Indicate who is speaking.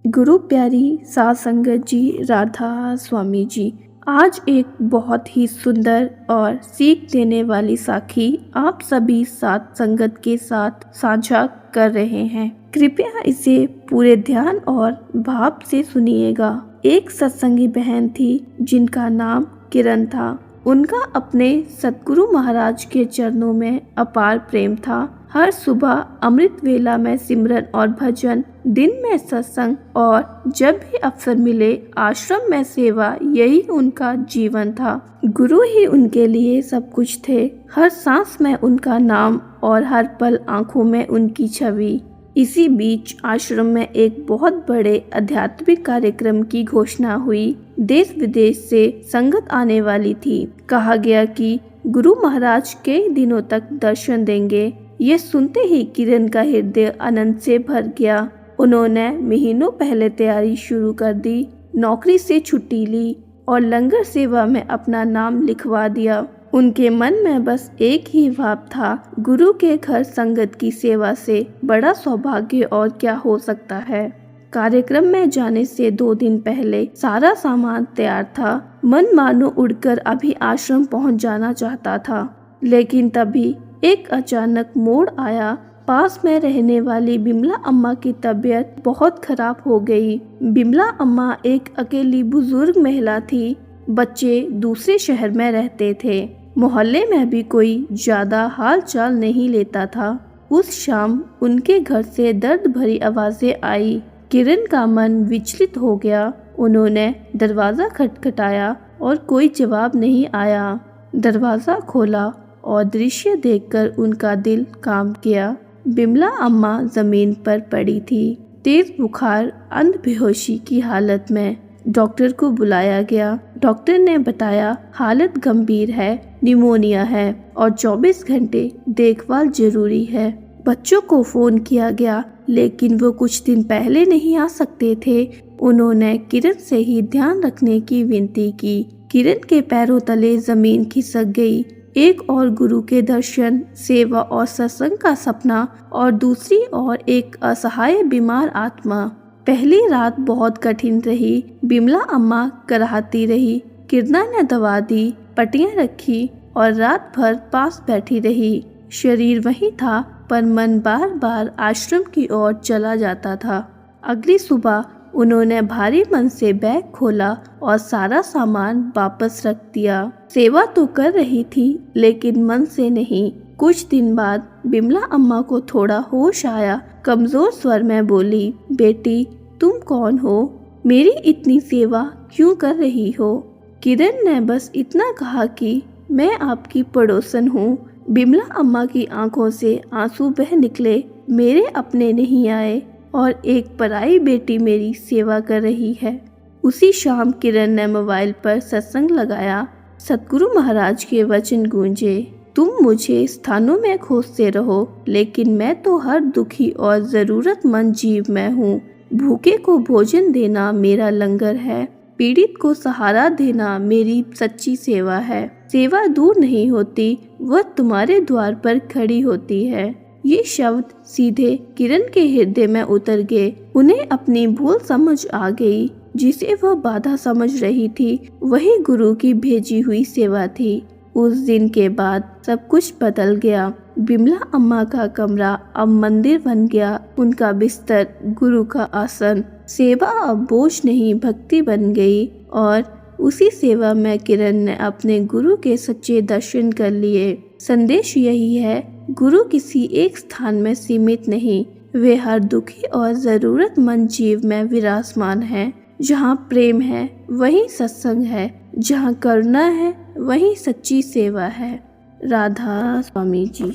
Speaker 1: गुरु प्यारी साध संगत जी, राधा स्वामी जी। आज एक बहुत ही सुंदर और सीख देने वाली साखी आप सभी साध संगत के साथ साझा कर रहे हैं। कृपया इसे पूरे ध्यान और भाव से सुनिएगा। एक सत्संगी बहन थी जिनका नाम किरण था। उनका अपने सतगुरु महाराज के चरणों में अपार प्रेम था। हर सुबह अमृत वेला में सिमरन और भजन, दिन में सत्संग और जब भी अवसर मिले आश्रम में सेवा, यही उनका जीवन था। गुरु ही उनके लिए सब कुछ थे। हर सांस में उनका नाम और हर पल आंखों में उनकी छवि। इसी बीच आश्रम में एक बहुत बड़े आध्यात्मिक कार्यक्रम की घोषणा हुई। देश विदेश से संगत आने वाली थी। कहा गया कि गुरु महाराज कई दिनों तक दर्शन देंगे। ये सुनते ही किरण का हृदय आनंद से भर गया। उन्होंने महीनों पहले तैयारी शुरू कर दी, नौकरी से छुट्टी ली और लंगर सेवा में अपना नाम लिखवा दिया। उनके मन में बस एक ही भाव था, गुरु के घर संगत की सेवा से बड़ा सौभाग्य और क्या हो सकता है। कार्यक्रम में जाने से 2 दिन पहले सारा सामान तैयार था। मन मानो उड़कर अभी आश्रम पहुंच जाना चाहता था, लेकिन तभी एक अचानक मोड़ आया। पास में रहने वाली बिमला अम्मा की तबीयत बहुत खराब हो गई। बिमला अम्मा एक अकेली बुजुर्ग महिला थी। बच्चे दूसरे शहर में रहते थे। मोहल्ले में भी कोई ज्यादा हाल चाल नहीं लेता था। उस शाम उनके घर से दर्द भरी आवाजें आई। किरण का मन विचलित हो गया। उन्होंने दरवाजा खटखटाया और कोई जवाब नहीं आया। दरवाजा खोला और दृश्य देखकर उनका दिल काम किया। बिमला अम्मा जमीन पर पड़ी थी, तेज बुखार, अंध बेहोशी की हालत में। डॉक्टर को बुलाया गया। डॉक्टर ने बताया हालत गंभीर है, निमोनिया है और 24 घंटे देखभाल जरूरी है। बच्चों को फोन किया गया, लेकिन वो कुछ दिन पहले नहीं आ सकते थे। उन्होंने किरण से ही ध्यान रखने की विनती की। किरण के पैरों तले जमीन खिसक गई। एक और गुरु के दर्शन, सेवा और सत्संग का सपना और दूसरी ओर एक असहाय बीमार आत्मा। पहली रात बहुत कठिन रही। बिमला अम्मा कराहती रही। किरणा ने दवा दी, पट्टियां रखी और रात भर पास बैठी रही। शरीर वही था, पर मन बार बार आश्रम की ओर चला जाता था। अगली सुबह उन्होंने भारी मन से बैग खोला और सारा सामान वापस रख दिया। सेवा तो कर रही थी, लेकिन मन से नहीं। कुछ दिन बाद बिमला अम्मा को थोड़ा होश आया। कमजोर स्वर में बोली, बेटी तुम कौन हो? मेरी इतनी सेवा क्यों कर रही हो? किरण ने बस इतना कहा कि मैं आपकी पड़ोसन हूँ। बिमला अम्मा की आंखों से आंसू बह निकले। मेरे अपने नहीं आए और एक पराई बेटी मेरी सेवा कर रही है। उसी शाम किरण ने मोबाइल पर सत्संग लगाया। सतगुरु महाराज के वचन गूंजे, तुम मुझे स्थानों में खोजते रहो, लेकिन मैं तो हर दुखी और जरूरतमंद जीव में हूँ। भूखे को भोजन देना मेरा लंगर है। पीड़ित को सहारा देना मेरी सच्ची सेवा है। सेवा दूर नहीं होती, वह तुम्हारे द्वार पर खड़ी होती है। ये शब्द सीधे किरण के हृदय में उतर गए। उन्हें अपनी भूल समझ आ गई। जिसे वह बाधा समझ रही थी, वही गुरु की भेजी हुई सेवा थी। उस दिन के बाद सब कुछ बदल गया। बिमला अम्मा का कमरा अब मंदिर बन गया। उनका बिस्तर गुरु का आसन। सेवा अब बोझ नहीं, भक्ति बन गई। और उसी सेवा में किरण ने अपने गुरु के सच्चे दर्शन कर लिए। संदेश यही है, गुरु किसी एक स्थान में सीमित नहीं, वे हर दुखी और जरूरतमंद जीव में विराजमान है। जहाँ प्रेम है वहीं सत्संग है, जहाँ करुणा है वहीं सच्ची सेवा है। राधा स्वामी जी।